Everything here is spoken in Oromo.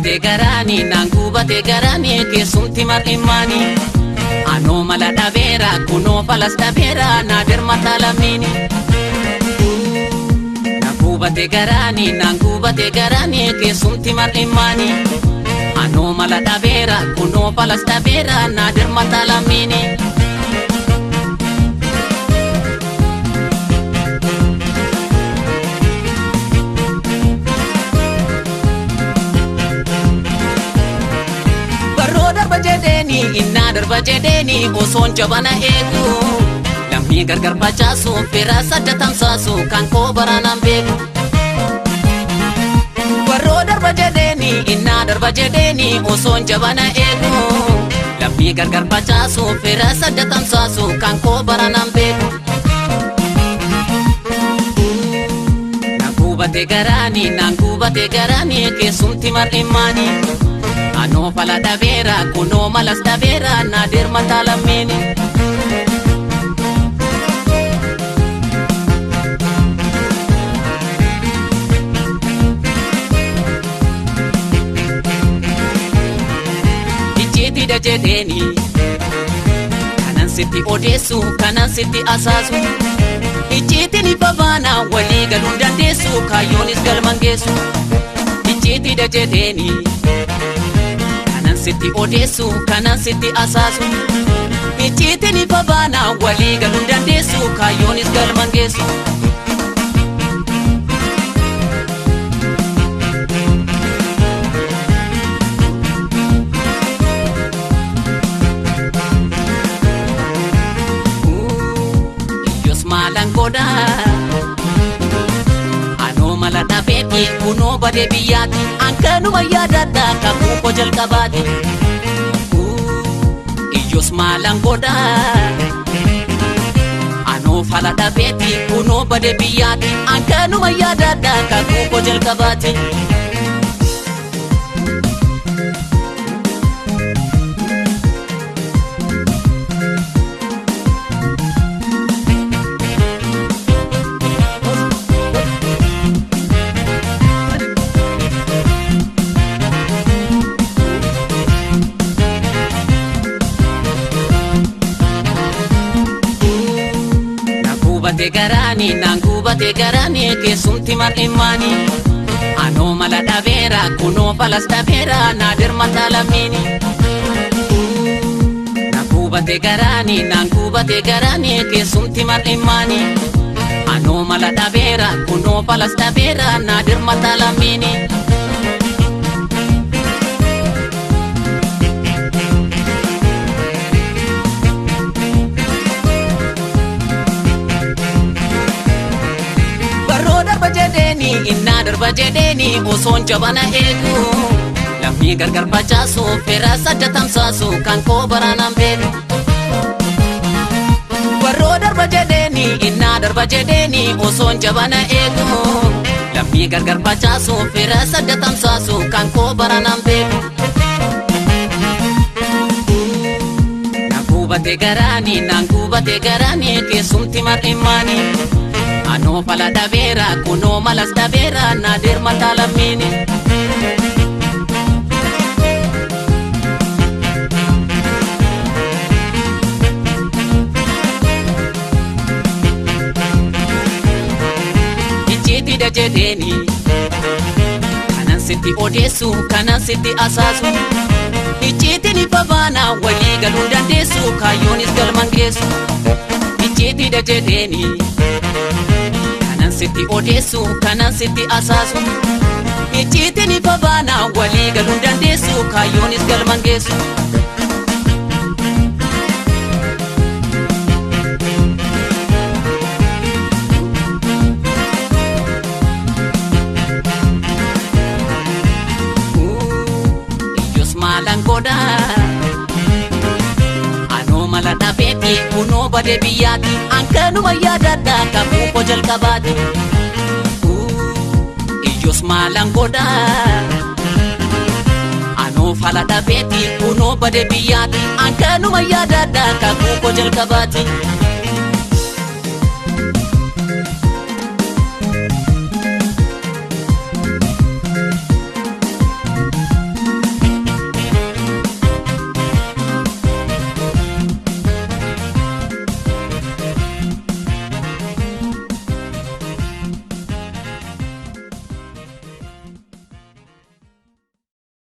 gubate garani nan gubate garani keessumti mar'imani ano mala dhabera kuno falas dhabera na dermata lamini nan gubate garani keessumti mar'imani ano mala dhabera kuno falas dhabera na dermata lamini inna darba jedeni oson jabana eegu lammi gargar bachaasu fira sadda tamsaasu kan koo baranaan beeku warroo darba jedeni inna darba jedeni oson jabana eegu lammi gargar bachaasu fira sadda tamsaasu kan koo baranaan beeku nan gubate garani keessumti mar'imani ano fala dhabera kuno malas dhabera na dermata lamini ijiti da jedeni kanan sitti odeessu kanan sitti asaasu ijiti ni babana wali galuu dandeessu kaayoonis galman geessu ijiti da jedeni sitti odeessu kanan sitti asaasu ijiti ni babana wali galuu dandeessu kaayoonis galman geessu iyyos maalan godha ano mala dhabeeti kunoo bade biyyaati ankanuma yaadadha kakuu koo jalqabaati iyyos maalan godha ano fala dhabeeti kunoo bade biyyaati ankanuma yaadadha kakuu koo jalqabaati nan gubate garani keessumti mar'imani ano mala dhabera kuno falas dhabera na dermata lamini nan gubate garani keessumti mar'imani ano mala dhabera kuno falas dhabera na dermata lamini inna darba jedeni oson jabana eegu lammi gargar bachaasu fira sadda tamsaasu kan koo baranaan beeku warroo darba jedeni inna darba jedeni oson jabana eegu lammi gargar bachaasu fira sadda tamsaasu kan koo baranaan beeku nan gubate garani keessumti mar'imani ano fala dhabera kuno malas dhabera na dermata lamini ijiti da jedeni kanan sitti odeessu kanan sitti asaasu ijiti ni babana wali galuu dandeessu kaayoonis galman geessu ijiti da jedeni sitti odeessu kanan sitti asaasu ijiti ni babana wali galuu dandeessu kaayoonis galman geessu iyyos maalan godha ano mala dhabeeti kunoo bade biyyaati ankanuma yaadadha kakuu koo jalqabaati iyyos maalan godha ano fala dhabeeti kunoo bade biyyaati ankanuma yaadadha kakuu koo jalqabaati